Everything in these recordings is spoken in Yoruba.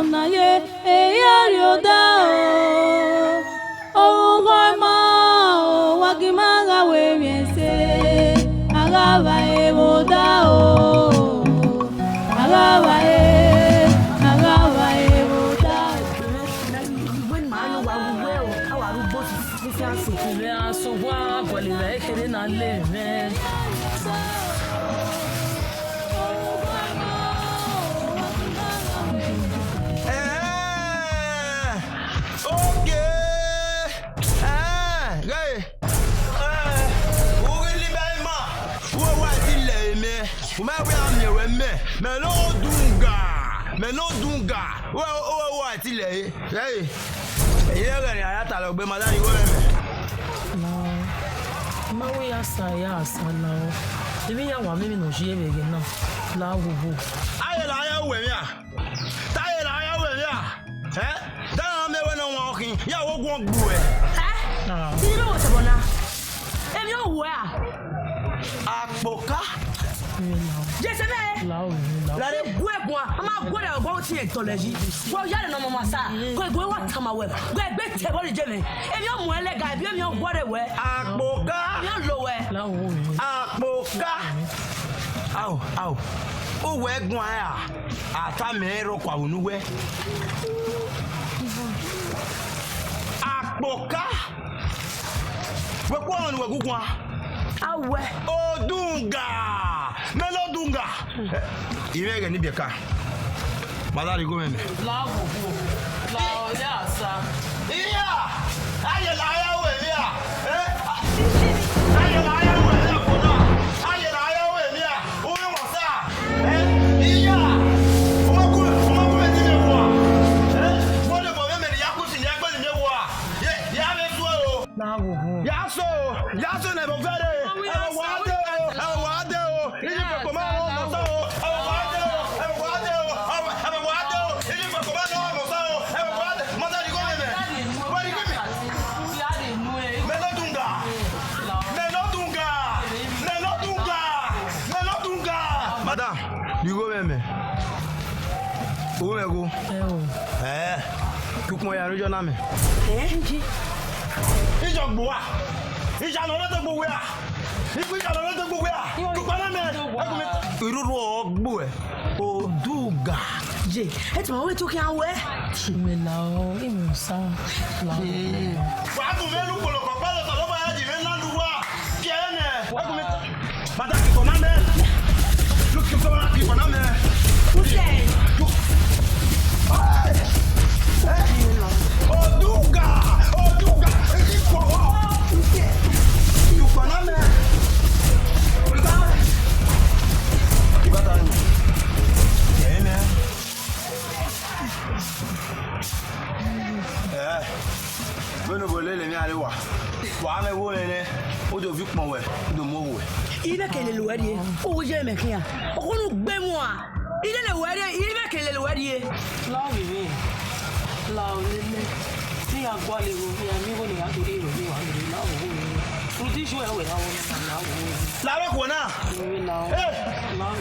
Naye eyarioda o goima o wakimaga webiense agaba evoda o agaba evoda when manu wa gbe o awa rugbo ti fi aso Ìrẹ́ aṣọ wá pẹ̀lú ìrẹ́ kéré náà lè rẹ̀. Melodunga, wa ti le. Hey. Eyere ni ayata lo gbe madani go meme. Máwo ya sa la o. Ebi ya wà mímí nà ṣí ebègè náà láwùwò. Aye la ya we mi a. Taye la ya we mi a. Eh? Dan me we no won okin. Ya wo gun gbu e. ti ni wo se bona emi o wo a Apoka. je se be Láwùwò. la de gwe gwa ama gwe da gwa ti en toleji wo ya de no mama sa gwe wa tama we gbe te bo je me emi o mu elega bi emi o gwo de we Apoka. mi o lo we Láwùwò mi. Apoka. Au. O we gun aya. Ata me ro kwa unuwe. Apoka. We kwa onu we gugun a. awe Odunga. Melodunga. Irege ni beka. Madari go meme. Láwùwò. Láwùwò ya sa. Iya! Aye la ya we mi a. Aye la ya we mi a kona. Aye la ya we mi a. O me mo sa. Iya! O ma ku me ti me wo a. Mo le bo me ni yakusi ni agbe ni me wo a. Ya me so o. Láwùwò. Ya so na bo fere. E wa de o. Ni pe ko ma wo mo so o. E wa de o. Ni pe ko ma no mo so o. E wa de. Madari go meme. Bari go me. Ya de nu e. Melodunga. Madam, you go meme. Wo me go. Ẹ o. Kukun ya rojo na me. Ijo gbo wa. Ija lo to gbo we a. Iku ija lo to gbo we a. Kukun na me. Ekun mi. Iruru ogbo e. Odunga. je e ti mo we to ki an we Ṣùgbọ́n la o. Ìmọ̀ sá. Láwùwò. Wa tu me lu polo ko pa lo so ba ya ji me na lu wa. Ki ene. Ekun mi. Madam ki ko na me. Look ki ko na me. o se Odunga! Iko wa! You kona me. Ibata ni. Yeme. Beno bolele mi arewa. Wa me wo ene. O do vi pon we, o do mo we. ile kele lo we die o je me kian o ko nu gbe mu a ile le we die ile kele lo we die Láwùwò. Láwùwò. Tí a gbọ́ lè wo ní àmì wo ni a torí ìròyìn wa lórí láwùwò mi. Fúdí ṣú ẹ̀wẹ̀ láwọn ní láwùwò mi. La ro ko na. Lórí láwùwò.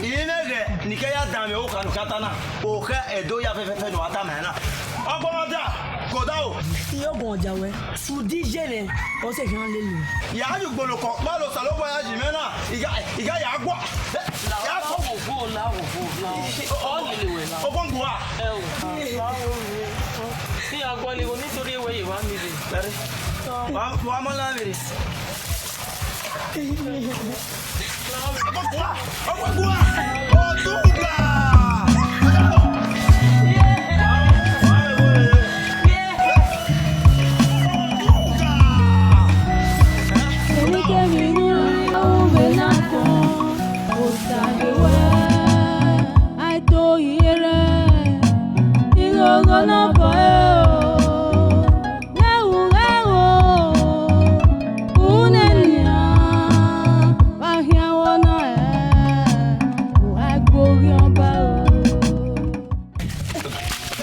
Inege ni ke ya dan mi o kanu katana. O ke edo ya fefe no ata me na. Ogbomoda ko da o. ti o gon ọjà we fudi je ne o se kian le lu Ya ju gbolo ko ma lo salo boya ji me na. Iga ya gbo. Ya ko Láwùwò. Ọ́ nílé wẹ̀ láwùwò. ogbongu wa. Ẹ o. Láwùwò mi. Tí a gbọ́ lè wo nítorí ewé yìí wá níbi. Bere. Wa mo la mere. Ogbongu wa. Odunga. Oníkẹ́mi ní orí ọ̀hún bẹ́ẹ̀ náà kan ó sáré wẹ́.